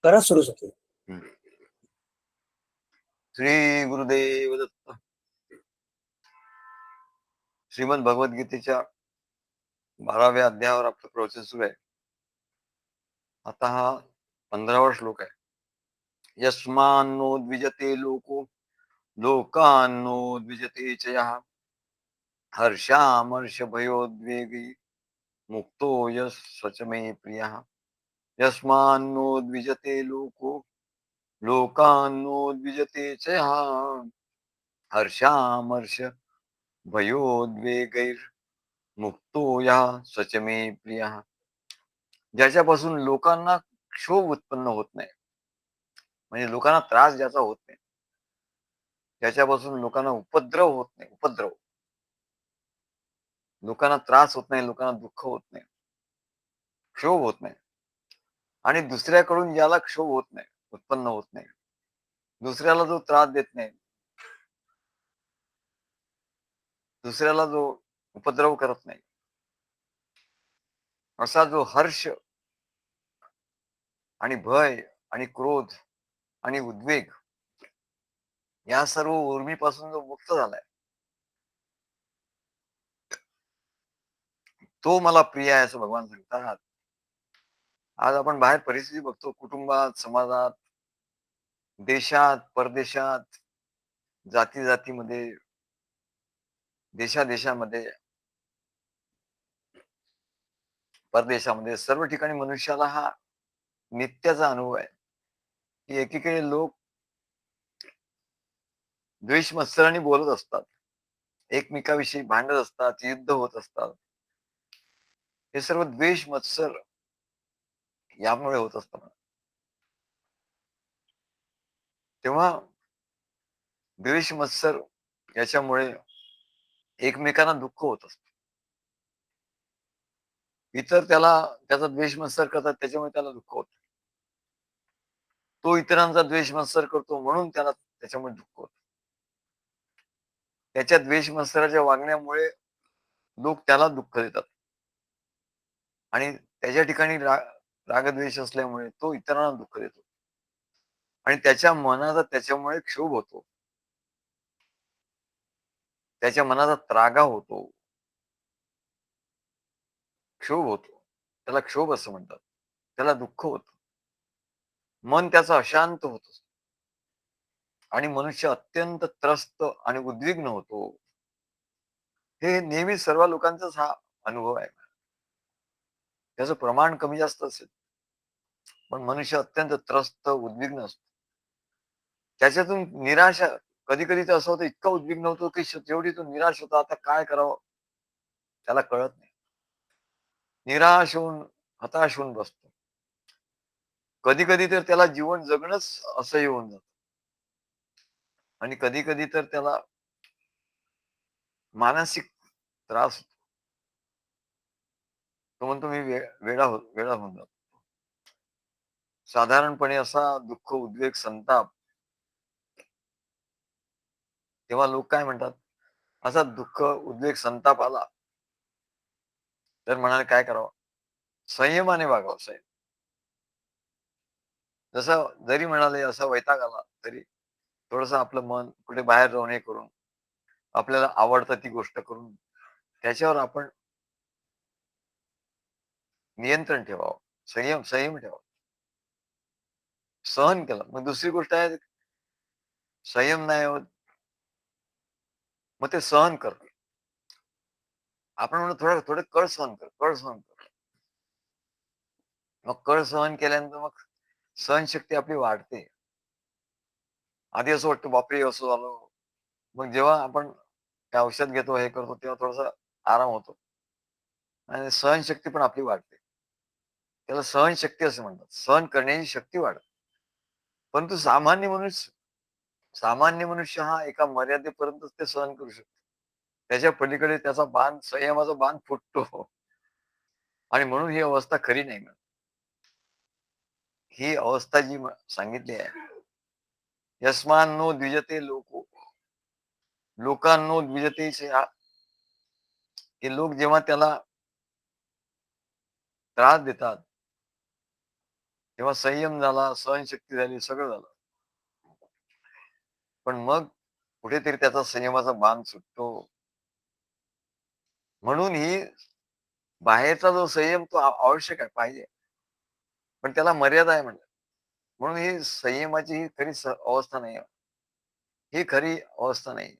करा सुरू सके. श्री गुरुदेव दत्त. श्रीमद भगवद्गीतेच्या 12व्या अध्यायावर आपलं प्रवचन सुरू आहे. आता हा 15वा श्लोक आहे. यस्मान्नो द्विजते लोको लोकान्नो द्विजते च यः हर्षामर्ष भयोद्वेगी मुक्तो यः स च मे प्रियः. यस्मान्नो द्विजते लोको लोकान्नो द्विजते च यः हर्षामर्ष भयोद्वेगैर मुक्तो यः स च मे प्रियः. ज्याच्यापासून लोकांना क्षोभ उत्पन्न होत नाही, म्हणजे लोकांना त्रास ज्याचा होत नाही, त्याच्यापासून लोकांना उपद्रव होत नाही. उपद्रव, लोकांना त्रास होत नाही, लोकांना दुःख होत नाही, क्षोभ होत नाही. आणि दुसऱ्याकडून ज्याला क्षोभ होत नाही, उत्पन्न होत नाही, दुसऱ्याला जो त्रास देत नाही, दुसऱ्याला जो उपद्रव करत नाही, असा जो हर्ष आणि भय आणि क्रोध आणि उद्वेग या सर्व उर्मीपासून जो मुक्त झालाय, तो मला प्रिय आहे असं भगवान सांगतात. आज आपण बाहेर परिस्थिती बघतो, कुटुंबात, समाजात, देशात, परदेशात, जाती जातीमध्ये, देशादेशामध्ये, परदेशामध्ये, सर्व ठिकाणी मनुष्याला हा नित्याचा अनुभव आहे की एकीकडे लोक द्वेष मत्सराने बोलत असतात, एकमेकाविषयी भांडत असतात, युद्ध होत असतात. हे सर्व द्वेष मत्सर यामुळे होत असतात. तेव्हा द्वेष मत्सर याच्यामुळे एकमेकांना दुःख होत असतं. इतर त्याचा द्वेष मत्सर करतात, त्याच्यामुळे त्याला दुःख होतं. तो इतरांचा द्वेष मत्सर करतो म्हणून त्याला त्याच्यामुळे दुःख होतं. त्याच्या द्वेष मत्सराच्या वागण्यामुळे लोक त्याला दुःख देतात आणि त्याच्या ठिकाणी रागद्वेष असल्यामुळे तो इतरांना दुःख देतो आणि त्याच्या मनाचा त्याच्यामुळे क्षोभ होतो, त्याच्या मनाचा त्रागा होतो, क्षोभ होतो. त्याला क्षोभ असं म्हणतात. त्याला दुःख होतं, मन त्याचं अशांत होत आणि मनुष्य अत्यंत त्रस्त आणि उद्विग्न होतो. हे नेहमी सर्व लोकांचाच हा अनुभव आहे. त्याचं प्रमाण कमी जास्त असेल, पण मनुष्य अत्यंत त्रस्त उद्विग्न असतो. त्याच्यातून निराशा, कधी कधी तर असं होतं, इतका उद्विग्न होतो की शेवटी तो निराश होतो. आता काय करावं त्याला कळत नाही. निराश होऊन, हताश होऊन बसतो. कधी कधी तर त्याला जीवन जगणंच असं येऊन जातं आणि कधी कधी तर त्याला मानसिक त्रास होतो. तो म्हणतो मी वेडा होऊन जातो. साधारणपणे असा दुःख, उद्वेग, संताप, तेव्हा लोक काय म्हणतात, असा दुःख, उद्वेग, संताप आला तर म्हणाले काय करावं, संयमाने वागावं. जसं जरी म्हणाले असा वैताग आला तरी थोडस आपलं मन कुठे बाहेर जाऊन हे करून, आपल्याला आवडतं ती गोष्ट करून त्याच्यावर आपण नियंत्रण ठेवावं, संयम ठेवावा, सहन केलं. मग दुसरी गोष्ट आहे, संयम नाही होत मग ते सहन कर. आपण म्हणून थोडं कळ सहन कर. मग कळ सहन केल्यानंतर मग सहनशक्ती आपली वाढते. आधी असं वाटतं बापरे असं झालं, मग जेव्हा आपण ते औषध घेतो, हे करतो, तेव्हा थोडासा आराम होतो आणि सहनशक्ती पण आपली वाढते. त्याला सहनशक्ती असं म्हणतात, सहन करण्याची शक्ती वाढते. परंतु सामान्य मनुष्य हा एका मर्यादेपर्यंत ते सहन करू शकतो. त्याच्या पलीकडे त्याचा बाण, संयमाचा बाण फुटतो आणि म्हणून ही अवस्था खरी नाही. ही अवस्था जी सांगितली आहे, यस्मान्नो द्विजते लोकांनो द्विजते, हे लोक जेव्हा त्याला त्रास देतात तेव्हा संयम झाला, सहनशक्ती झाली, सगळं झालं. पण मग कुठेतरी त्याचा संयमाचा बांध सुटतो. म्हणून ही बाहेरचा जो संयम तो आवश्यक आहे, पाहिजे. पण त्याला मर्यादा आहे म्हणलं. म्हणून ही संयमाची ही खरी अवस्था नाही आहे. ही खरी अवस्था नाही.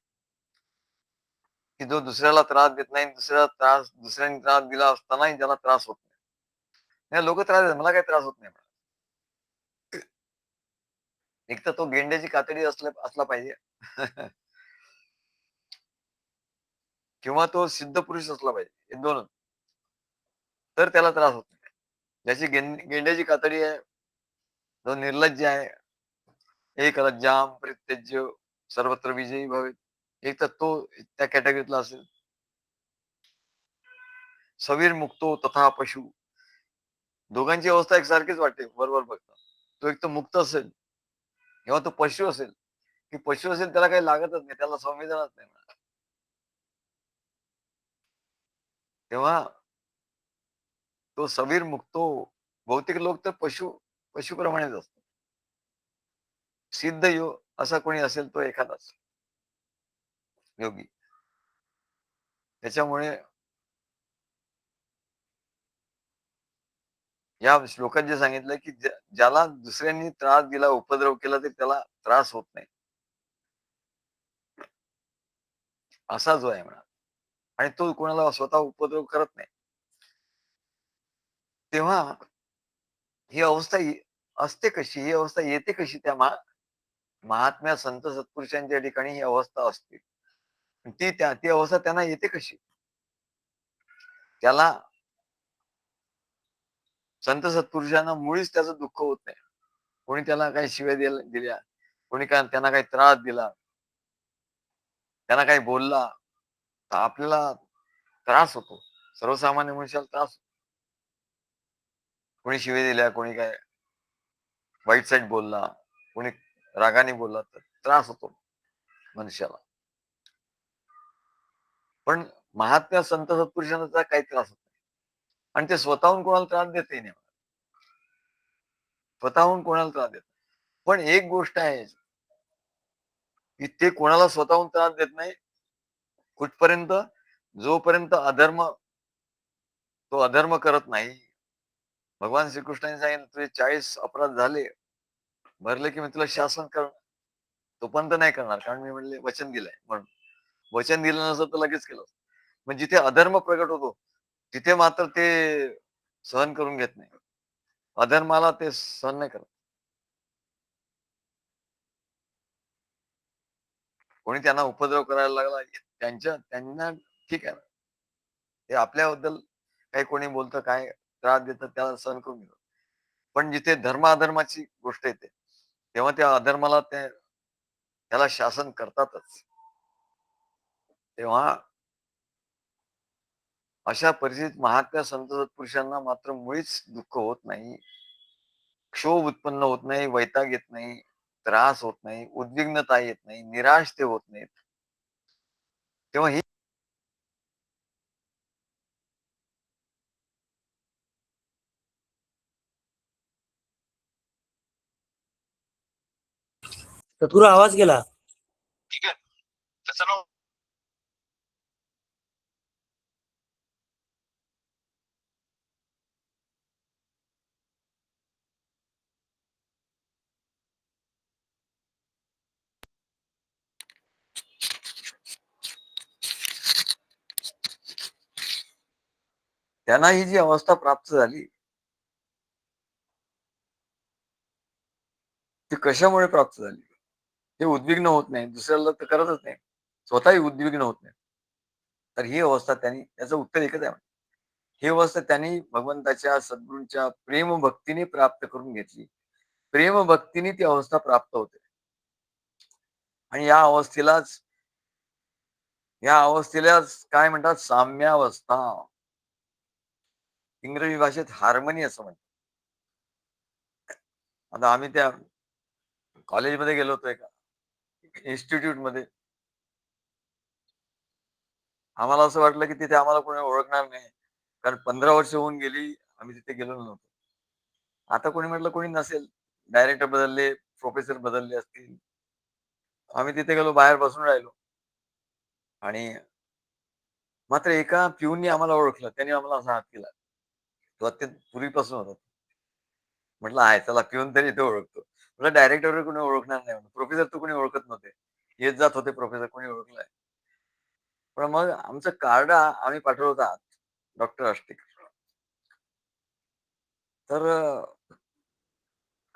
की जो दुसऱ्याला त्रास देत नाही, दुसऱ्याने त्रास दिला असतानाही त्याला त्रास होत नाही. नाही लोकं त्रास देतात, मला काही त्रास होत नाही. एक तर तो गेंड्याची कातडी असला पाहिजे किंवा तो सिद्ध पुरुष असला पाहिजे. हे 2च. तर त्याला त्रास होत नाही. ज्याची गेंड्याची कातडी आहे, जो निर्लज्ज आहे, एक लज्जाम परित्यज्य सर्वत्र विजयी भवेत. एक तर तो त्या कॅटेगरीतला असेल. सवीर मुक्तो तथा पशु. दोघांची अवस्था एकसारखीच वाटते बरोबर बघता. तो एक तर मुक्त असेल किंवा तो पशु असेल, की पशु असेल त्याला काही लागतच नाही, त्याला संवेदनाच नाही. तेव्हा तो सवीर मुक्तो. बहुतेक लोक तर पशुप्रमाणेच असतात. सिद्ध असा कोणी असेल तो एखादाच योगी. त्याच्यामुळे या श्लोकात जे सांगितलं, की ज्याला दुसऱ्यांनी त्रास दिला, उपद्रव केला, तर त्याला त्रास होत नाही. असा जो आहे म्हणा. आणि तो कोणाला स्वतः उपद्रव करत नाही. तेव्हा ही अवस्था असते कशी? ही अवस्था येते कशी त्या महात्म्या संत सत्पुरुषांच्या ठिकाणी ही अवस्था असते. ती अवस्था त्यांना येते कशी? त्याला संत सत्पुरुषांना मुळीच त्याचं दुःख होत नाही. कोणी त्याला काही शिव्या दिल्या, कोणी त्यांना काही त्रास दिला, त्यांना काही बोलला, तर आपल्याला त्रास होतो. सर्वसामान्य मनुष्याला त्रास होतो. कोणी शिव्या दिल्या, कोणी काय वाईट साईड बोलला, कोणी रागाने बोलला, तर त्रास होतो मनुष्याला. पण महात्म्या संत सत्पुरुषांचा काही त्रास होत नाही. आणि ते स्वतःहून कोणाला त्रास देतही नाही. स्वतःहून कोणाला त्रास देत. पण एक गोष्ट आहे, की ते कोणाला स्वतःहून त्रास देत नाही, कुठपर्यंत जोपर्यंत तो अधर्म करत नाही. भगवान श्रीकृष्णाने सांगितलं, तुझे 40 अपराध झाले, भरले की मी तुला शासन करणार. तोपर्यंत नाही करणार, कारण मी म्हणले वचन दिलंय म्हणून. वचन दिलं नसतं तर लगेच केलं. पण जिथे अधर्म प्रगट होतो, तिथे मात्र ते सहन करून घेत नाही. अधर्माला ते सहन नाही करत. कोणी त्यांना उपद्रव करायला लागला, त्यांना ठीक आहे. ते आपल्याबद्दल काही कोणी बोलतं, काय त्रास देतं, त्याला सहन करून घेतो. पण जिथे धर्म-अधर्माची गोष्ट येते, तेव्हा त्या अधर्माला त्याला शासन करतातच. तेव्हा अशा परिस्थितीत महात्म्या संत सत्पुरुषांना मात्र मुळीच दुःख होत नाही. क्षोभ उत्पन्न होत नाही, वैताग येत नाही, त्रास होत नाही, उद्विग्नता येत नाही, निराश ते होत नाहीत. तेव्हा ही तुला आवाज गेला. ठीक आहे. तसं त्यांना ही जी अवस्था प्राप्त झाली, ती कशामुळे प्राप्त झाली? ते उद्विग्न होत नाही, दुसऱ्याला तर करतच नाही. स्वतःही उद्विग्न होत नाही. तर ही अवस्था त्याचं उत्तर एकच आहे. ही अवस्था त्यांनी भगवंताच्या सद्गुरूंच्या प्रेमभक्तीने प्राप्त करून घेतली. प्रेमभक्तीने ती अवस्था प्राप्त होते. आणि या अवस्थेलाच काय म्हणतात, साम्यावस्था. इंग्रजी भाषेत हार्मनी असं म्हणतात. आता आम्ही त्या कॉलेजमध्ये गेलो होतो, एका इन्स्टिट्यूटमध्ये. आम्हाला असं वाटलं की तिथे आम्हाला कोणी ओळखणार नाही. कारण 15 वर्ष होऊन गेली, आम्ही तिथे गेलो नव्हतो. आता कोणी म्हटलं कोणी नसेल, डायरेक्टर बदलले, प्रोफेसर बदलले असतील. आम्ही तिथे गेलो, बाहेर बसून राहिलो आणि मात्र एका प्यूननी आम्हाला ओळखलं. त्याने आम्हाला असा हात केला. तो अत्यंत पूर्वीपासून होता. म्हटलं आहे चला पिऊन तरी तो ओळखतो. म्हटलं डायरेक्टर वगैरे कोणी ओळखणार नाही म्हणून. प्रोफेसर तर कोणी ओळखत नव्हते. येत जात होते प्रोफेसर कोणी ओळखलाय. पण मग आमचं कार्ड आम्ही पाठवलं होतं आत. डॉक्टर आष्टीकर. तर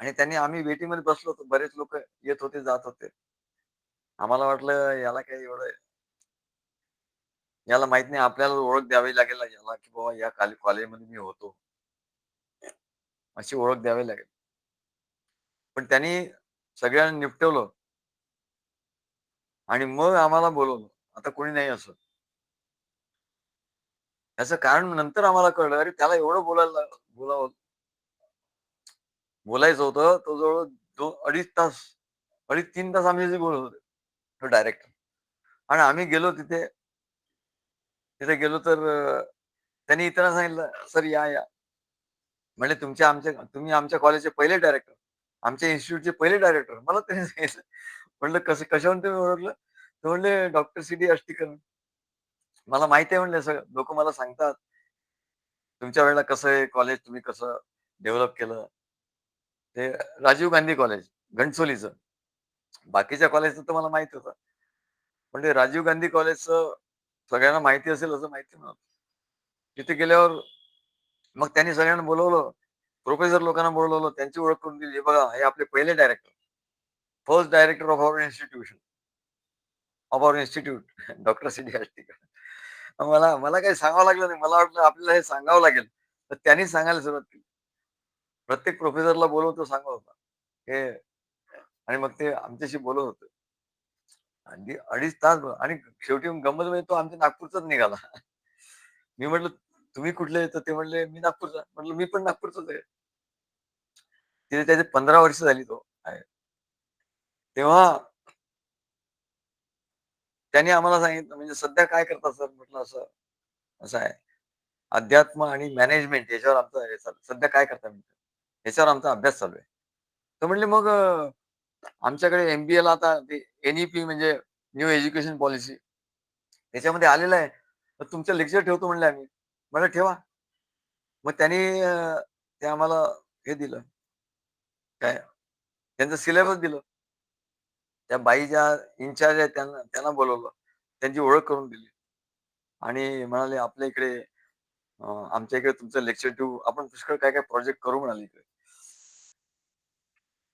आणि त्यांनी आम्ही वेटिंगमध्ये बसलो होतो. बरेच लोकं येत होते, जात होते. आम्हाला वाटलं याला काही एवढं याला माहीत नाही आपल्याला ओळख द्यावी लागेल याला, की बाबा या कॉलेजमध्ये मी होतो. अशी ओळख द्यावी लागेल. पण त्यांनी सगळ्यांना निपटवलं आणि मग आम्हाला बोलवलं. आता कोणी नाही असं. याचं कारण नंतर आम्हाला कळलं, अरे त्याला एवढं बोलायचं होतं. तो जवळ 2-2.5 तास, 2.5-3 तास आम्ही त्याच्याशी बोलत होतो. तो डायरेक्टर आणि आम्ही गेलो तिथे. तिथे गेलो तर त्यांनी इतरांना सांगितलं, "सर या." म्हणजे तुम्ही आमच्या कॉलेजचे पहिले डायरेक्टर, आमच्या इन्स्टिट्यूटचे पहिले डायरेक्टर. मला त्यांनी सांगितलं. म्हटलं, "कसं कशावरून तुम्ही ओळखलं?" ते म्हणले, "डॉक्टर सी.डी. आष्टीकर." मला माहिती आहे म्हणले सगळं. लोकं मला सांगतात, "तुमच्या वेळेला कसं आहे कॉलेज तुम्ही कसं डेव्हलप केलं?" ते राजीव गांधी कॉलेज घणसोलीचं. बाकीच्या कॉलेजचं तर मला माहिती होतं. पण ते राजीव गांधी कॉलेजचं सगळ्यांना माहिती असेल असं माहिती नव्हतं. तिथे गेल्यावर मग त्यांनी सगळ्यांना बोलावलं. प्रोफेसर लोकांना बोलावलं. त्यांची ओळख करून दिली. "हे बघा, हे आपले पहिले director. First director of our institution, of our institute doctor C D. Ashtikar." मला मला काही सांगावं लागलं नाही. मला वाटलं आपल्याला हे सांगावं लागेल. तर त्यांनीच सांगायला सुरुवात केली. प्रत्येक प्रोफेसरला बोलवतो सांगत होता. हे आणि मग ते आमच्याशी बोलत होते. अगदी 2.5 तास आणि शेवटी गंमत म्हणजे तो आमच्या नागपूरचाच निघाला. मी म्हटलं, "तुम्ही कुठले?" तर ते म्हणले, "मी नागपूरचा." म्हटलं, "मी पण नागपूरचाच आहे." तिथे त्याचे 15 वर्ष झाली तो आहे. तेव्हा त्यांनी आम्हाला सांगितलं, "म्हणजे सध्या काय करता सर?" म्हटलं, "असं, असं आहे. अध्यात्म आणि मॅनेजमेंट याच्यावर आमचं हे चालू आहे." "सध्या काय करता?" म्हटलं. "याच्यावर आमचा अभ्यास चालू आहे." तर म्हणले, "मग आमच्याकडे एम-बी-एला आता ते एन-ई-पी म्हणजे न्यू एज्युकेशन पॉलिसी त्याच्यामध्ये आलेलं आहे. तर तुमचं लेक्चर ठेवतो म्हणले आम्ही." म्हटलं, "ठेवा." मग त्यांनी ते आम्हाला हे दिलं, काय त्यांचं सिलेबस दिलं. त्या बाई ज्या इन्चार्ज आहेत त्यांना त्यांना बोलावलं. त्यांची ओळख करून दिली आणि म्हणाले, "आपल्या इकडे आमच्या इकडे तुमचं लेक्चर ठेवू. आपण पुष्कळ काय-काय प्रोजेक्ट करू म्हणाले इकडे.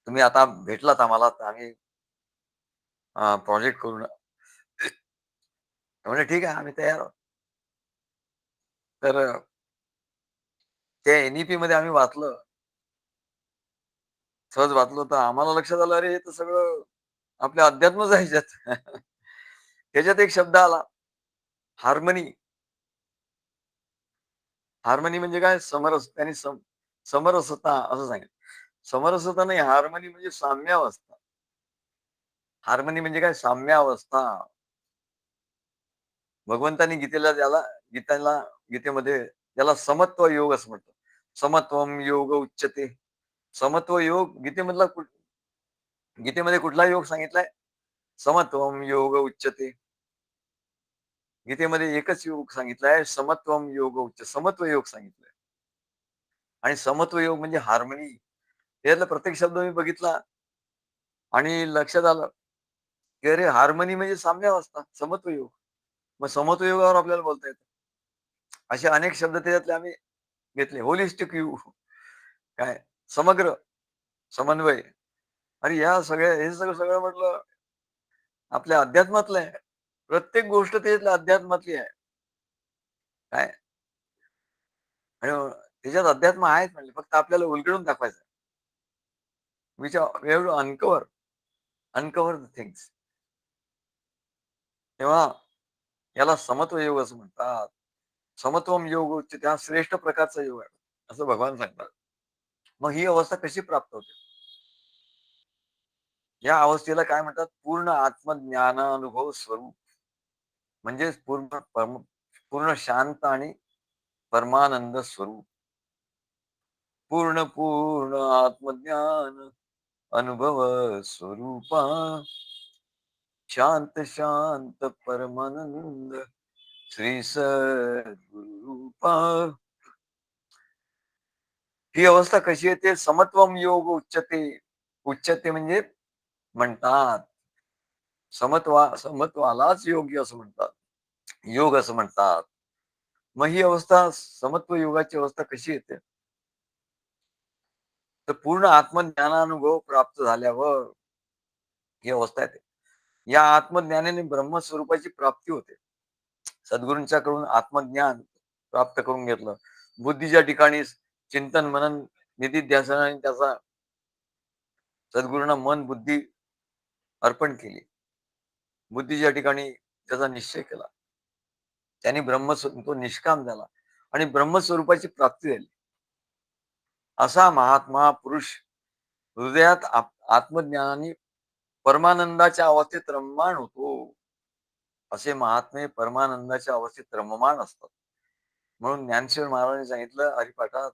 तुम्ही आता भेटलात आम्हाला तर आम्ही प्रोजेक्ट करू ना." म्हणले, "ठीक आहे, आम्ही तयार आहोत." तर त्या एन-ई-पीमध्ये आम्ही वाचलं, सहज वाचलं तर आम्हाला लक्षात आलं, अरे हे तर सगळं आपल्या अध्यात्मच आहे ह्याच्यात. त्याच्यात एक शब्द आला, हार्मनी. हार्मनी म्हणजे काय? त्यांनी समरसता असं सांगितलं. समरसता नाही, हार्मनी म्हणजे साम्यावस्था. हार्मनी म्हणजे काय? साम्यावस्था. भगवंतांनी गीतेला गीतेमध्ये त्याला समत्व योग असं म्हणतात. समत्वम योग उच्यते. समत्व योग गीतेमध्ये कुठला योग सांगितलाय? समत्वम योग उच्यते. गीतेमध्ये एकच योग सांगितलाय, समत्वम योग समत्व योग सांगितलाय. आणि समत्व योग म्हणजे हार्मनी. त्यातला प्रत्येक शब्द मी बघितला आणि लक्षात आलं, की अरे हार्मनी म्हणजे साम्यावस्था, समत्व योग. मग समत्व योगावर आपल्याला बोलता येतं. असे अनेक शब्द त्याच्यातले आम्ही घेतले. होलिस्टिक व्ह्यू काय समग्र समन्वय. आणि हे सगळं सगळं म्हटलं आपल्या अध्यात्मातलं आहे. प्रत्येक गोष्ट त्याच्यातल्या अध्यात्मातली आहे. काय आणि त्याच्यात अध्यात्म आहेच म्हणजे फक्त आपल्याला उलगडून दाखवायचं. We have to uncover the things. तेव्हा याला समत्व योग असं म्हणतात. समत्वम योग उच्यते हा श्रेष्ठ प्रकारचा योग आहे, असं भगवान सांगतात. मग ही अवस्था कशी प्राप्त होते? या अवस्थेला काय म्हणतात? पूर्ण आत्मज्ञानानुभव स्वरूप. म्हणजेच पूर्ण शांत आणि परमानंद स्वरूप. पूर्ण पूर्ण आत्मज्ञान अनुभव स्वरूपा शांत शांत परमानंद श्री सद्गुरूपा. ही अवस्था कशी येते? समत्वम योग उच्चते. उच्चते म्हणजे म्हणतात, समत्वालाच योग्य असं म्हणतात, योग असं म्हणतात. मग ही अवस्था, समत्व योगाची अवस्था कशी येते? तर पूर्ण आत्मज्ञानानुभव प्राप्त झाल्यावर ही अवस्था येते. या आत्मज्ञानाने ब्रह्मस्वरूपाची प्राप्ती होते. सद्गुरूंच्याकडून आत्मज्ञान प्राप्त करून घेतलं. बुद्धीच्या ठिकाणी चिंतन मनन निधिध्यासनाने त्याचा सद्गुरूंना मन बुद्धी अर्पण केली. बुद्धीच्या ठिकाणी त्याचा निश्चय केला. त्यांनी तो निष्काम झाला आणि ब्रह्मस्वरूपाची प्राप्ती झाली. असा महात्मा पुरुष हृदयात आत्मज्ञानाने परमानंदाच्या अवस्थेत रममाण होतो. असे महात्मे परमानंदाच्या अवस्थेत रममाण असतात. म्हणून ज्ञानेश्वर महाराजांनी सांगितलं हरिपाठात,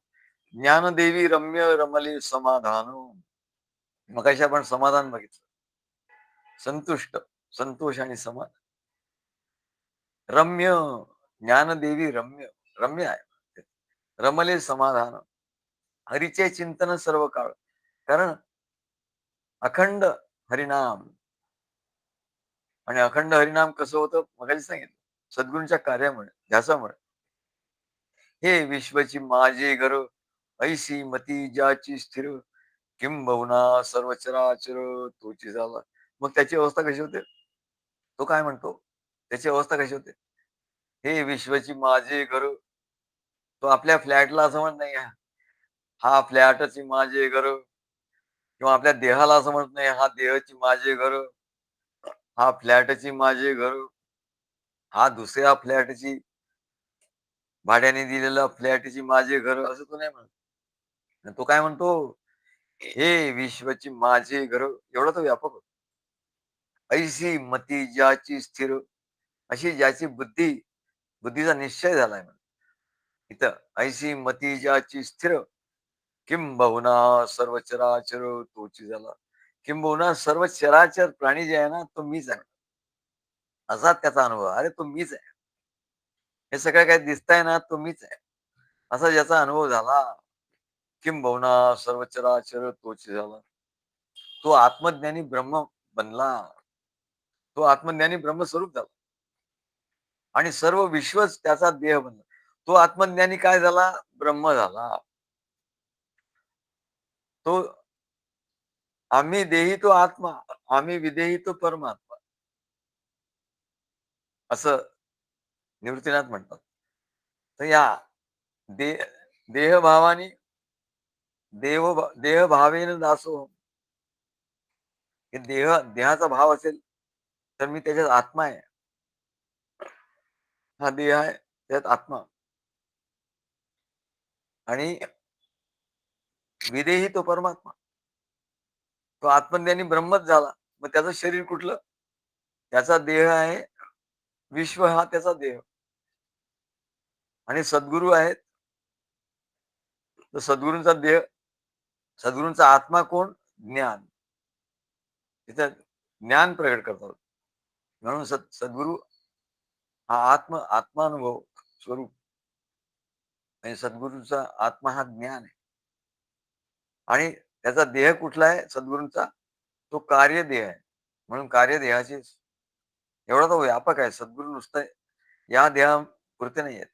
ज्ञानदेवी रम्य रमले समाधान. मगाशी आपण समाधान बघितलं, संतुष्ट, संतोष आणि समाधान. रम्य, ज्ञानदेवी रम्य, रम्य आहे. रमले समाधान, हरीचे चिंतन सर्व काळ. कारण अखंड हरिनाम, आणि अखंड हरिनाम कसं होतं मगाशी सांगितलं, सद्गुरूंच्या कार्यामुळे, ध्यासामुळे. हे विश्वची माझे घर, ऐसी मती ज्याची स्थिर, किंबहुना सर्व चराचर तोची झाला. मग त्याची अवस्था कशी होते? तो काय म्हणतो? त्याची अवस्था कशी होते? हे विश्वची माझे घर. तो आपल्या फ्लॅटला असं म्हणत नाही, हा फ्लॅटची माझे घर, किंवा आपल्या देहाला असं म्हणत नाही, हा देहाची माझे घर, हा फ्लॅटची माझे घर, हा दुसऱ्या फ्लॅटची, भाड्याने दिलेला फ्लॅटची माझे घर, असं तो नाही म्हणत. तो काय म्हणतो? हे विश्वची माझे घर. एवढा तो व्यापक होतो. ऐशी मती ज्याची स्थिर, अशी ज्याची बुद्धीचा निश्चय झालाय. इथं ऐशी मती ज्याची स्थिर, किंबहुना सर्व चराचर तोची झाला. किंबहुना सर्व चराचर प्राणी जे आहे ना, तो मीच आहे, असा त्याचा अनुभव. अरे तो मीच आहे, हे सगळं काही दिसतंय ना, तो मीच आहे, असा ज्याचा अनुभव झाला. किंबहुना सर्व चराचर तोची झाला. तो आत्मज्ञानी ब्रह्म बनला. तो आत्मज्ञानी ब्रह्मस्वरूप झाला आणि सर्व विश्वच त्याचा देह बनला. तो आत्मज्ञानी काय झाला? ब्रह्म झाला. तो आम्ही देही तो आत्मा, आम्ही विदेही तो परमात्मा, असं निवृत्तीनाथ म्हणतात. तर या दे देहभावानी देहभावेन दासो. हे देहाचा भाव असेल तर मी त्याच्यात आत्मा आहे. हा देह आहे, त्यात आत्मा. आणि विदेही तो परमात्मा. तो आत्मज्ञानी ब्रह्मच झाला. मग त्याचं शरीर कुठलं? त्याचा देह आहे विश्व, हा त्याचा देह. आणि सद्गुरू आहेत, तर सद्गुरूंचा देह, सद्गुरूंचा आत्मा कोण? ज्ञान. तिथं ज्ञान प्रगट करतात. म्हणून सद्गुरू हा आत्मानुभव स्वरूप. आणि सद्गुरूंचा आत्मा हा ज्ञान आहे. आणि त्याचा देह कुठला आहे सद्गुरूंचा? तो कार्यदेह आहे. म्हणून कार्यदेहाची एवढा तो व्यापक आहे. सद्गुरू नुसतं या देहापुरते नाही आहेत,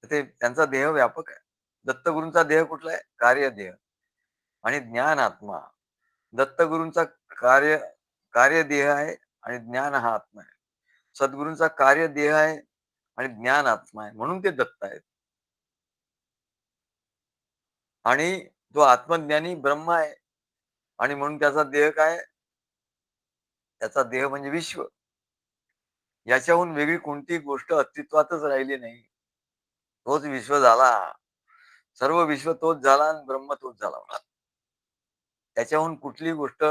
ते त्यांचा देह व्यापक आहे. दत्तगुरूंचा देह कुठला आहे? कार्यदेह. आणि ज्ञान आत्मा. दत्तगुरूंचा कार्य कार्यदेह आहे आणि ज्ञान हा आत्मा आहे. सद्गुरूंचा कार्यदेह आहे आणि ज्ञान आत्मा आहे, म्हणून ते दत्त आहेत. आणि तो आत्मज्ञानी ब्रह्म आहे आणि म्हणून त्याचा देह काय? त्याचा देह म्हणजे विश्व. याच्याहून वेगळी कोणती गोष्ट अस्तित्वातच राहिली नाही. तोच विश्व झाला. सर्व विश्व तोच झाला आणि ब्रह्म तोच झाला. त्याच्याहून कुठली गोष्ट,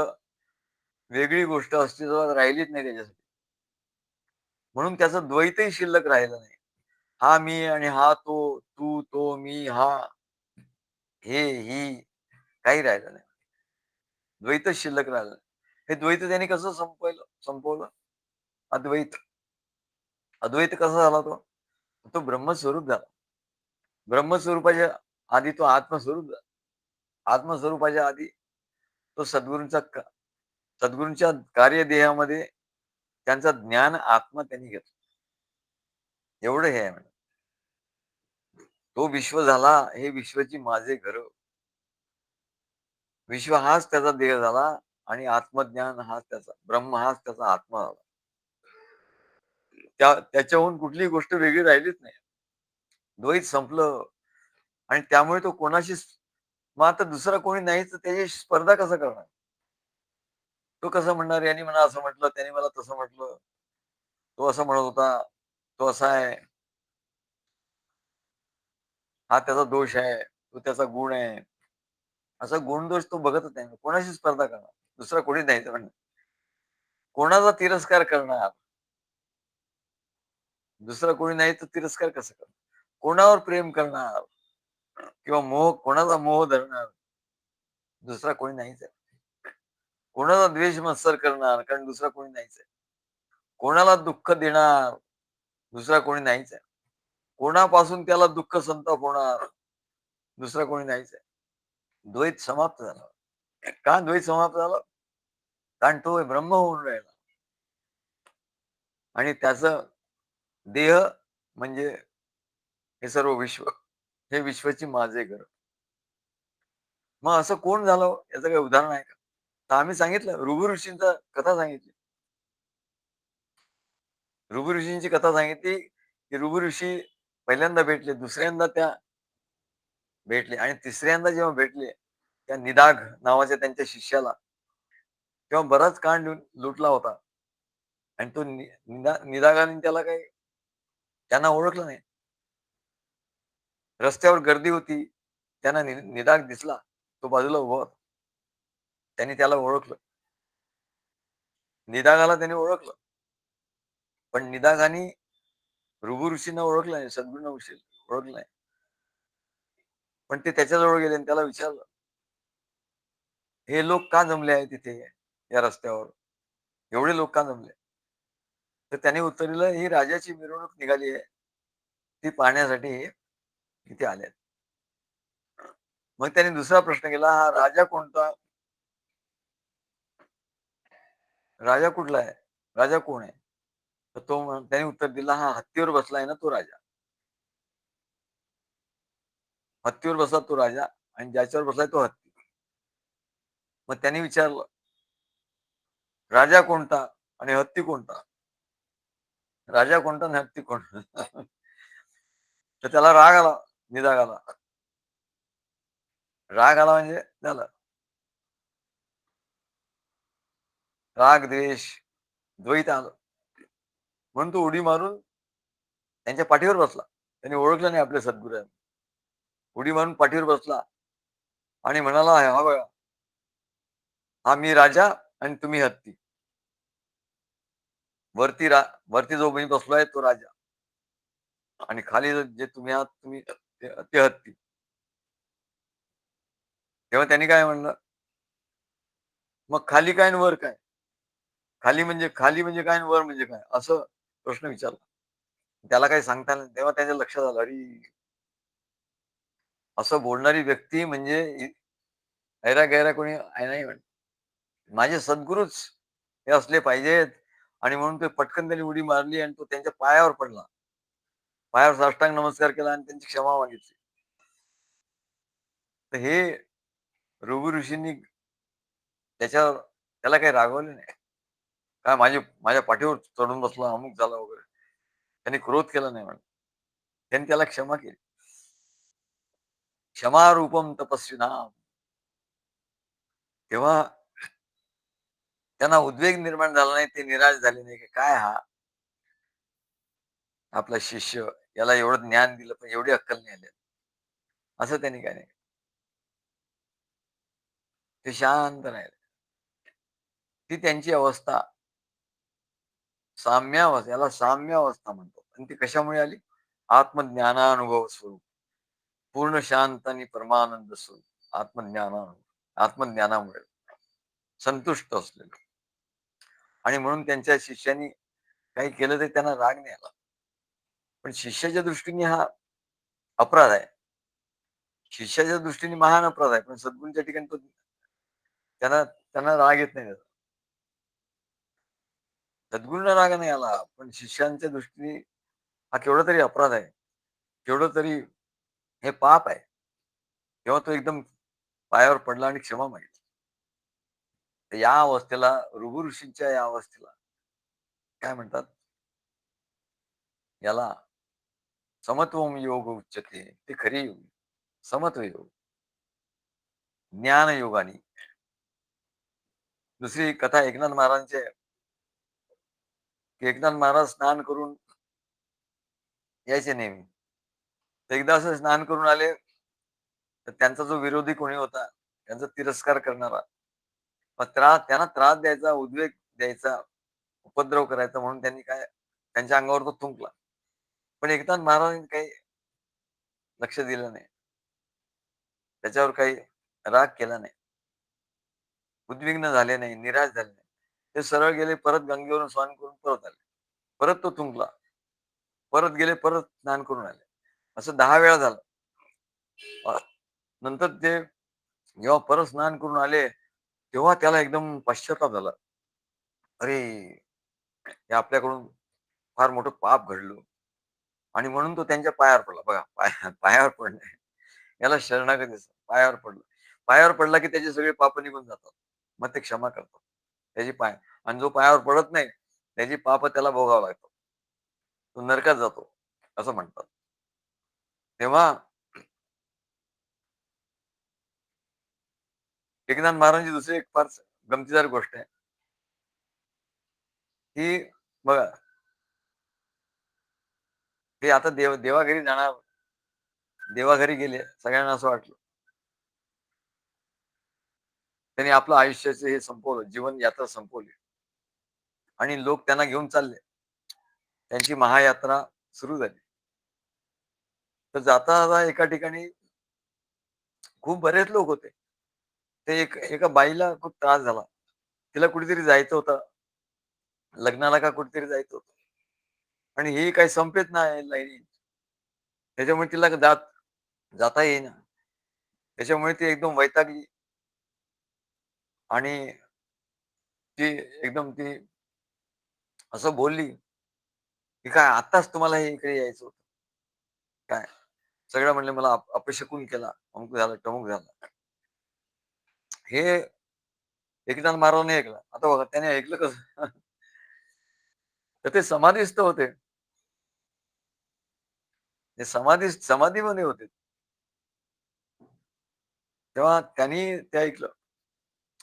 वेगळी गोष्ट अस्तित्वात राहिलीच नाही त्याच्यासाठी. म्हणून त्याचं द्वैतही शिल्लक राहिलं नाही. हा मी आणि हा तो, तू तो मी हा, ही काही राहिलं नाही. द्वैतच शिल्लक राहिलं. हे द्वैत त्यांनी कसं संपवलं? अद्वैत. अद्वैत कसा झाला तो? तो ब्रह्मस्वरूप झाला. ब्रह्मस्वरूपाच्या आधी तो आत्मस्वरूप झाला. आत्मस्वरूपाच्या आधी तो सद्गुरूंच्या कार्यदेहामध्ये त्यांचा ज्ञान आत्मा त्यांनी घेतला. एवढं हे आहे. तो विश्व झाला, हे विश्वची माझे घर. विश्व हाच त्याचा देह झाला आणि आत्मज्ञान हाच त्याचा, ब्रह्म हाच त्याचा आत्मा झाला. त्याच्याहून कुठलीही गोष्ट वेगळी राहिलीच नाही. द्वैत संपलं आणि त्यामुळे तो कोणाशी मग आता दुसरा कोणी नाहीच, त्याची स्पर्धा कसं करणार? तो कसं म्हणणार, यांनी मला असं म्हटलं, त्याने मला तसं म्हटलं, तो असं म्हणत होता, तो असा आहे, हा त्याचा दोष आहे, तो त्याचा गुण आहे. असा गुण दोष तो बघतच नाही. कोणाशी स्पर्धा करणार? दुसरा कोणी नाही म्हणणार. कोणाचा तिरस्कार करणार? दुसरा कोणी नाही तर तिरस्कार कसं करणार? कोणावर प्रेम करणार किंवा कोणाचा मोह धरणार? दुसरा कोणी नाहीच आहे. कोणाचा द्वेष मत्सर करणार? कारण दुसरा कोणी नाहीच आहे. कोणाला दुःख देणार? दुसरा कोणी नाहीच आहे. कोणापासून त्याला दुःख संताप होणार? दुसरा कोणी नाहीच आहे. द्वैत समाप्त झाला. का द्वैत समाप्त झाला? कारण तो ब्रह्म होऊन राहिला आणि त्याचं देह म्हणजे हे सर्व विश्व, हे विश्वाची माझे घर. मग असं कोण झालं याचं काही उदाहरण आहे का? तर आम्ही सांगितलं, ऋभू ऋषींचा कथा सांगितली. ऋभू ऋषींची कथा सांगितली की ऋभू ऋषी पहिल्यांदा भेटले, दुसऱ्यांदा त्या भेटले आणि तिसऱ्यांदा जेव्हा भेटले त्या निदाघ नावाच्या त्यांच्या शिष्याला, तेव्हा बराच कांड लुटला होता आणि तो निदाघाने त्याला काही त्यांना ओळखलं नाही. रस्त्यावर गर्दी होती, त्यांना निदाघ दिसला, तो बाजूला उभा होता. त्यांनी त्याला ओळखलं, निदाघाला त्यांनी ओळखलं, पण निदाघाने ऋभू ऋषींना ओळखलं नाही, सद्गुरूंना ओळखलं नाही. पण ते त्याच्याजवळ गेले आणि त्याला विचारलं, हे लोक का जमले आहे तिथे या रस्त्यावर? एवढे लोक का जमले? तर त्याने उत्तर दिलं, ही राजाची मिरवणूक निघाली आहे, ती पाहण्यासाठी इथे आले. मग त्याने दुसरा प्रश्न केला, हा राजा कोणता? राजा कुठला आहे? राजा कोण आहे? तर त्याने उत्तर दिला, हा हत्तीवर बसलाय ना तो राजा. हत्तीवर बसला तो राजा आणि ज्याच्यावर बसलाय तो हत्ती. मग त्यांनी विचारलं, राजा कोणता आणि हत्ती कोणता? राजा कोणता आणि हत्ती कोणता? तर त्याला राग आला, निदाघ आला. राग आला म्हणजे झालं राग, द्वेष, द्वैत आलं. म्हणून तो उडी मारून त्यांच्या पाठीवर बसला. त्यांनी ओळखलं नाही आपल्या सद्गुरू. उडी मारून पाठीवर बसला आणि म्हणाला, हा बघा, हा मी राजा आणि तुम्ही हत्ती. वरती जो मी बसलोय तो राजा आणि खाली जे तुम्ही आहात तुम्ही ते हत्ती. तेव्हा त्यांनी काय म्हणलं, मग खाली काय आणि वर काय? खाली म्हणजे काय आणि वर म्हणजे काय? असं प्रश्न विचारला. त्याला काही सांगता आलं नाही. तेव्हा त्याच्या लक्षात आलं, अरे असं बोलणारी व्यक्ती म्हणजे ऐरा-गैरा कोणी आहे नाही म्हणे. माझे सद्गुरूच हे असले पाहिजेत. आणि म्हणून ते पटकन त्यांनी उडी मारली आणि तो त्यांच्या पायावर पडला. पायावर साष्टांग नमस्कार केला आणि त्यांची क्षमा मागितली. तर हे ऋभू ऋषींनी त्याला काही रागवले नाही. काय माझ्या पाठीवर चढून बसला, अमुक झाला वगैरे. त्यांनी क्रोध केला नाही म्हणून. त्यांनी त्याला क्षमा केली. क्षमारूपम तपस्विनाम. तेव्हा त्यांना उद्वेग निर्माण झाला नाही, ते निराश झाले नाही, की काय हा आपला शिष्य, याला एवढं ज्ञान दिलं पण एवढी अक्कल नाही आली. असं त्यांनी काय नाही. ते शांत राहिले. ती त्यांची अवस्था याला साम्यावस्था म्हणतो. आणि ती कशामुळे आली? आत्मज्ञानानुभव स्वरूप. पूर्ण शांत आणि परमानंद स्वरूप आत्मज्ञानामुळे संतुष्ट असलेलं. आणि म्हणून त्यांच्या शिष्यांनी काही केलं तरी त्यांना राग नाही आला. पण शिष्याच्या दृष्टीने हा अपराध आहे. शिष्याच्या दृष्टीने महान अपराध आहे. पण सद्गुरूंच्या ठिकाणी तो त्यांना त्यांना राग येत नाही त्याचा. सद्गुरूंना राग नाही आला, पण शिष्यांच्या दृष्टीने हा केवढा तरी अपराध आहे, केवढं तरी हे पाप आहे. तेव्हा तो एकदम पायावर पडला आणि क्षमा मागितली. तर या अवस्थेला, भृगु ऋषींच्या या अवस्थेला काय म्हणतात? याला समत्वम योग उच्चते. ते खरी योग, समत्व योग, ज्ञान योगानी. दुसरी कथा एकनाथ महाराजांची आहे, की एकनाथ महाराज स्नान करून यायचे नेहमी. तर एकदा असं स्नान करून आले, तर त्यांचा जो विरोधी कोणी होता, त्यांचा तिरस्कार करणारा, मग त्यांना त्रास द्यायचा, उद्वेग द्यायचा, उपद्रव करायचा म्हणून त्यांनी काय त्यांच्या अंगावर तो थुंकला. पण एकनाथ महाराजांनी काही लक्ष दिलं नाही. त्याच्यावर काही राग केला नाही. उद्विग्न झाले नाही, निराश झाले नाही. ते सरळ गेले, परत गंगेवरून स्नान करून परत आले. परत तो थुंकला. परत गेले, परत स्नान करून आले. असं 10 वेळा झालं. नंतर ते जेव्हा परत स्नान करून आले, तेव्हा त्याला एकदम पश्चाताप झाला. अरे! हे आपल्याकडून फार मोठं पाप घडलं. आणि म्हणून तो त्यांच्या पायावर पडला. बघा, पायावर पडलाय. याला शरणागती असतात. पायावर पडला. पायावर पडला की त्याचे सगळे पाप निघून जातात. मग ते क्षमा करतात. त्याची पाय आणि जो पायावर पडत नाही, त्याची पाप त्याला भोगावं लागतात. तो नरकात जातो, असं म्हणतात. तेव्हा एकनाथ महाराजांची दुसरी एक फार गमतीदार गोष्ट आहे, की बघा, ते आता देवाघरी जाणार, देवाघरी गेले. सगळ्यांना असं वाटलं, त्यांनी आपलं आयुष्याचं हे संपवलं, जीवन यात्रा संपवली आणि लोक त्यांना घेऊन चालले. त्यांची महायात्रा सुरू झाली. तर जाता जाता एका ठिकाणी खूप बरेच लोक होते. ते एका बाईला खूप त्रास झाला. तिला कुठेतरी जायचं होतं. लग्नाला का कुठेतरी जायचं होतं. आणि हे काही संपेत नाही लाईनी. त्याच्यामुळे तिला जाता येईना. त्याच्यामुळे ती एकदम वैतागली आणि ती एकदम असं बोलली, की "काय आत्ताच तुम्हाला हे इकडे यायचं होतं? काय?" सगळं म्हणले, "मला अपशकुन केला. अमुक झालं, तमुक झालं." हे एकनाथ महाराजांनी ऐकलं. आता बघा त्याने ऐकलं कसं? तर ते समाधीस्थ होते. ते समाधीमध्ये होते. तेव्हा त्यांनी ते ऐकलं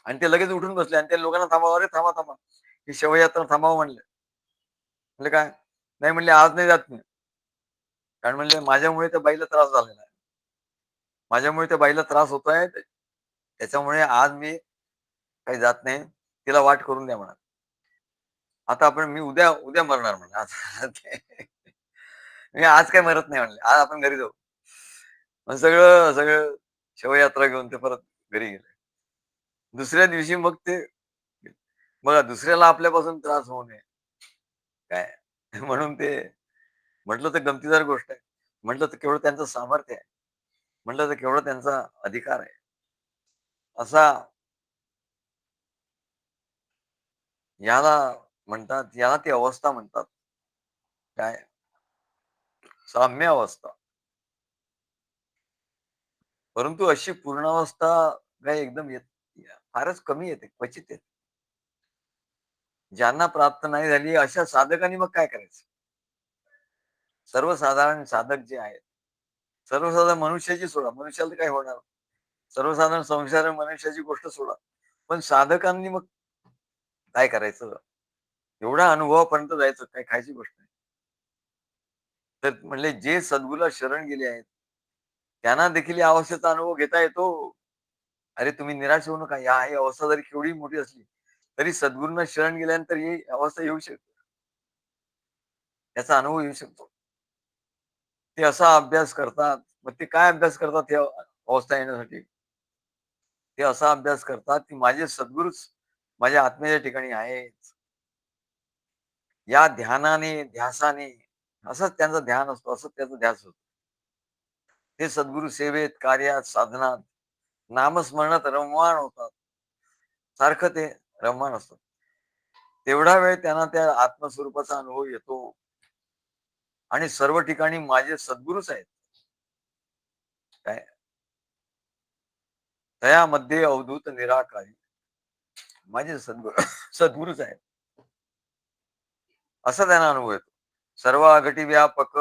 आणि ते लगेच उठून बसले आणि त्या लोकांना थांबवा, "अरे थांबा, थांबा. ही शवयात्रा थांबावं" म्हणले. म्हणले, "काय?" नाही म्हणले, "आज नाही जात मी." कारण म्हणले, "माझ्यामुळे त्या बाईला त्रास झालेला आहे. माझ्यामुळे त्या बाईला त्रास होतोय. त्याच्यामुळे आज मी काही जात नाही. तिला वाट करून द्या" म्हणा. आता मी उद्या उद्या मरणार म्हणले. आज मी आज काही मरत नाही म्हणले. आज आपण घरी जाऊ. मग सगळं सगळं शवयात्रा घेऊन ते परत घरी गेले. दुसऱ्या दिवशी मग ते बघा, दुसऱ्याला आपल्यापासून त्रास होऊ नये. काय म्हणून ते म्हटलं तर गमतीदार गोष्ट आहे. म्हटलं तर केवढं त्यांचं सामर्थ्य आहे. म्हटलं तर केवढा त्यांचा अधिकार आहे. असा याला याला ती अवस्था म्हणतात. काय? साम्य अवस्था. परंतु अशी पूर्णावस्था काय एकदम फारच कमी येते, क्वचित येते. ज्यांना प्राप्त नाही झाली अशा साधकांनी मग काय करायचं? सर्वसाधारण साधक जे आहेत, सर्वसाधारण मनुष्याची सोडा, मनुष्याला तर काय होणार? सर्वसाधारण संसार मनुष्याची गोष्ट सोडा. पण साधकांनी मग काय करायचं? एवढ्या अनुभवापर्यंत जायचं काय खायची गोष्ट नाही. तर म्हणले जे सद्गुरूला शरण गेले आहेत, त्यांना देखील या अवस्थेचा अनुभव घेता येतो. अरे तुम्ही निराश होऊ नका. ही अवस्था जरी केवढी मोठी असली, तरी सद्गुरूंना शरण गेल्यानंतर ही अवस्था येऊ शकते. याचा अनुभव येऊ शकतो. ते असा अभ्यास करतात. मग ते काय अभ्यास करतात या अवस्था येण्यासाठी? ते असा अभ्यास करतात की माझे सद्गुरूच माझ्या आत्म्याच्या ठिकाणी आहेत. या ध्यानाने, ध्यासाने असंच त्यांचं ध्यान असतो, असंच त्याचा ध्यास असतो. ते सद्गुरू सेवेत, कार्यात, साधनात, नामस्मरणात रममाण होतात. सारखं ते रममाण असतात. तेवढा वेळ त्यांना त्या आत्मस्वरूपाचा अनुभव येतो आणि सर्व ठिकाणी माझे सद्गुरूच आहेत. काय? तयामध्ये अवधूत निराकारी. माझे सद्गुरू सद्गुरूच आहेत. असा त्यांना अनुभव येतो. सर्वागटी व्यापक,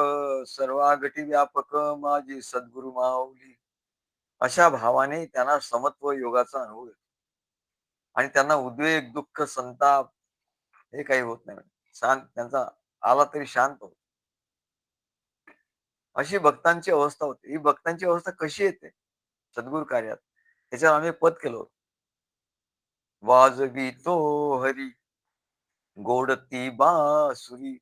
सर्वागटी व्यापक माझी सद्गुरू माऊली. अशा भावाने त्यांना समत्व योगाचा अनुभव येतो आणि त्यांना उद्वेग, दुःख, संताप हे काही होत नाही. शांत त्यांचा आला तरी शांत होतो. अशी भक्तांची अवस्था होते. ही भक्तांची अवस्था कशी येते? सद्गुरू कार्यात. त्याच्यावर आम्ही पद केलं होतं. वाजवितो हरी गोडती बासुरी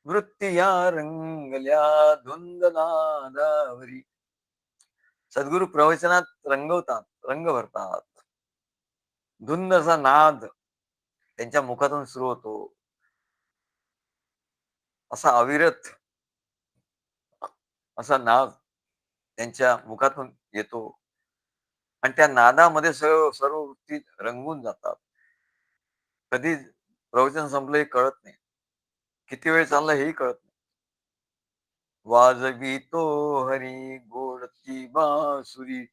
वृत्ती या रंगल्या धुंद नादावरी. सद्गुरू प्रवचनात रंगवतात, रंग भरतात. धुंद असा नाद त्यांच्या मुखातून सुरू होतो. असा अविरत असा नाद त्यांच्या मुखातून येतो आणि त्या नादामध्ये सर्व सर्व वृत्ती रंगून जातात. कधी प्रवचन संपलं हे कळत नाही. किती वेळ चालला हेही कळत नाही. वाजवितो हरी गोडती बासुरी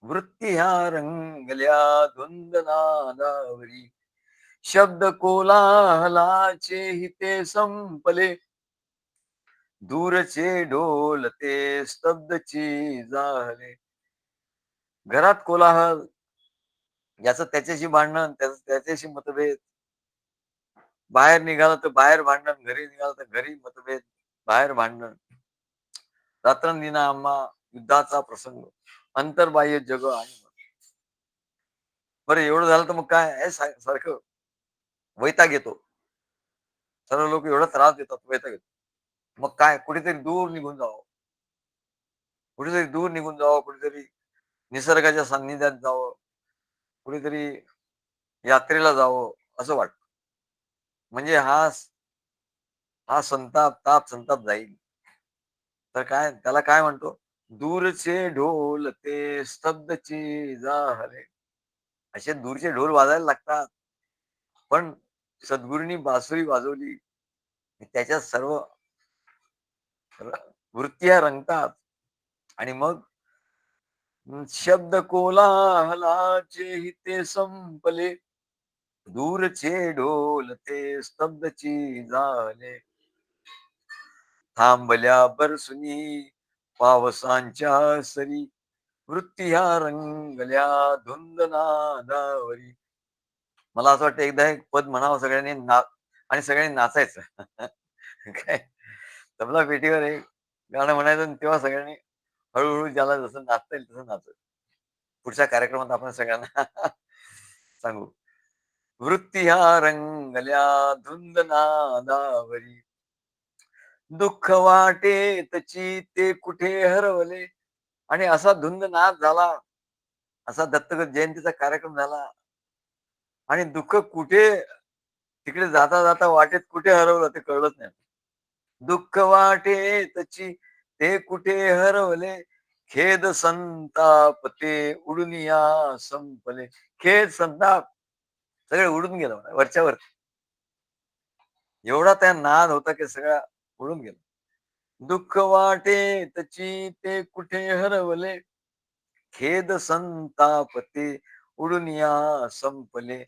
वृत्ती ह्या रंगल्या धुंद नादावरी. शब्द कोलाहलाचे हिते संपले दूरचे ढोल ते स्तब्धची झाले. घरात कोलाहल, याचं त्याच्याशी भांडण, त्याचं त्याच्याशी मतभेद. बाहेर निघालं तर बाहेर भांडण, घरी निघालं तर घरी मतभेद, बाहेर भांडण. रात्रंदिना आम्हा युद्धाचा प्रसंग, अंतर्बाह्य जग आणि बरं एवढं झालं तर मग काय हे सारखं वैताग येतो. सर्व लोक एवढा त्रास देतात, वैताग येतो. मग काय कुठेतरी दूर निघून जावं, कुठेतरी दूर निघून जावं, कुठेतरी निसर्गाच्या सान्निध्यात जावं, कुठेतरी यात्रेला जावं असं वाटतं. म्हणजे हा संताप, ताप, संताप जाईल. तर काय त्याला काय म्हणतो? दूरचे ढोल ते स्तब्धची झाले. असे दूरचे ढोल वाजायला लागतात. पण सद्गुरूंनी बासुरी वाजवली, त्याच्यात सर्व वृत्त्या रंगतात आणि मग शब्द कोलाहलाचे हिते संपले दूरचे ढोल ते स्तब्धची झाले. थांबल्या बरसुनी पावसांच्या सरी वृत्ती ह्या रंगल्या धुंद नादावरी. मला असं वाटतं एकदा एक पद म्हणावं सगळ्यांनी आणि सगळ्यांनी नाचायचं. काय तबला पेटीवर एक गाणं म्हणायचं आणि तेव्हा सगळ्यांनी हळूहळू ज्याला जसं नाचता येईल तसं नाचायचं. पुढच्या कार्यक्रमात आपण सगळ्यांना सांगू. वृत्ती ह्या रंगल्या धुंद नादावरी दुःख वाटे तची ते कुठे हरवले. आणि असा धुंद नाद झाला, असा दत्तगत जयंतीचा कार्यक्रम झाला आणि दुःख कुठे तिकडे जाता जाता वाटेत कुठे हरवलं ते कळलंच नाही. दुःख वाटेतची ते कुठे हरवले खेद संताप ते उडून या संपले. खेद संताप सगळे उडून गेलं वरच्या वर. एवढा त्या नाद होता की सगळा उडून गेला. दुःख वाटेतची ते कुठे हरवले खेद संताप ते उडून या संपले.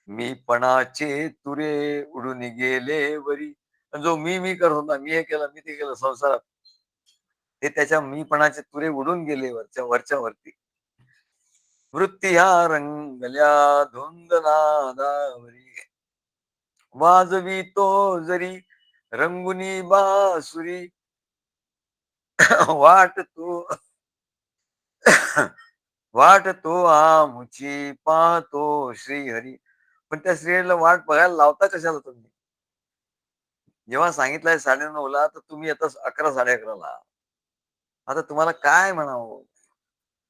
मीपणाचे तुरे उडून गेले वरी. जो मी करत होता, मी हे केलं, मी ते केलं संसारात, ते त्याच्या मीपणाचे तुरे उडून गेले वरच्या वरच्या वरती. वृत्ती ह्या रंगल्या धुंद नादावरी वाजवी तो जरी रंगुनी बासुरी वाट तो वाट तो आमुची पाहतो श्रीहरी. पण त्या श्रीहरीला वाट बघायला लावता कशाला तुम्ही? जेव्हा सांगितलंय 9:30ला तर तुम्ही येतात 11, 11:30ला. आता तुम्हाला काय म्हणावं?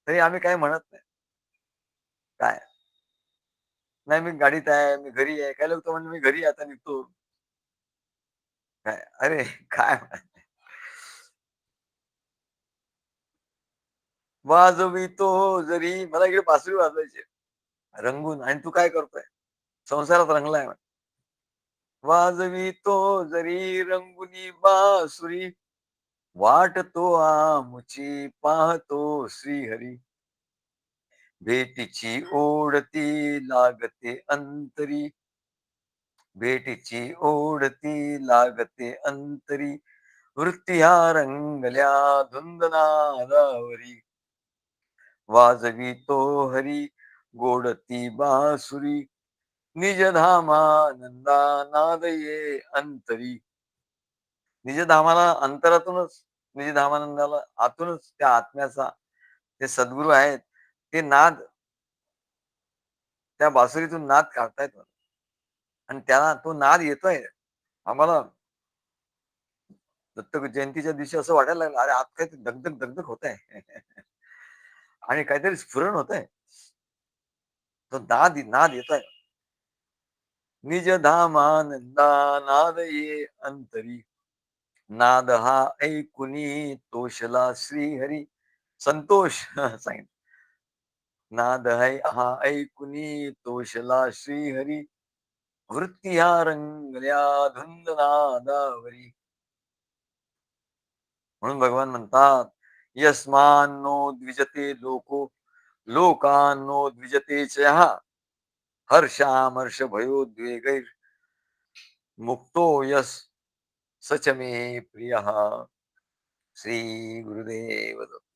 तरी आम्ही काही म्हणत नाही. काय? नाही मी गाडीत आहे, मी घरी आहे. काही लोक तर म्हणले, "मी घरी आता निघतो." काय? अरे काय वाजवितो जरी मला इकडे बासरी वाजवायची आहे. रंगून आणि तू काय करतोय? संसारात रंगलाय म्हणे. वाजवितो जरी रंगुनी बासुरी, वाटतो आमुची पाहतो श्रीहरी. भेटीची ओढ ती लागते अंतरी, भेटीची ओढ ती लागते अंतरी. वृत्ती ह्या रंगल्या धुंदनादावरी, वाजवितो हरी गोडती बासुरी. निज धामानंदा नाद ये अंतरी. निज धामाला अंतरातूनच, निज धामानंदाला आतूनच त्या आत्म्याचा ते सद्गुरू आहेत. ते नाद त्या बासुरीतून नाद काढतायत मला. आणि त्याला तो नाद येतोय. आम्हाला दत्त जयंतीच्या दिवशी असं वाटायला लागलं, अरे आत काहीतरी दगदग, दगदग होत आहे. आणि काहीतरी स्फुरण होतंय. तो नाद येतोय. निज धामानंदा नाद ये अंतरी. नाद हा ऐकुनी तोषला श्रीहरी. संतोष सांगितलं. नाद है हा ऐकुनी तोषला श्रीहरी. वृत्ती ह्या रंगल्या धुंद नादावरी. म्हणून भगवान म्हणतात, यस्मान्नो द्विजते लोको लोकांनो द्विजते च यः, हर्षामर्ष भयोद्वेगैर मुक्तो यस स च मे प्रियः. श्री गुरुदेव दत्त.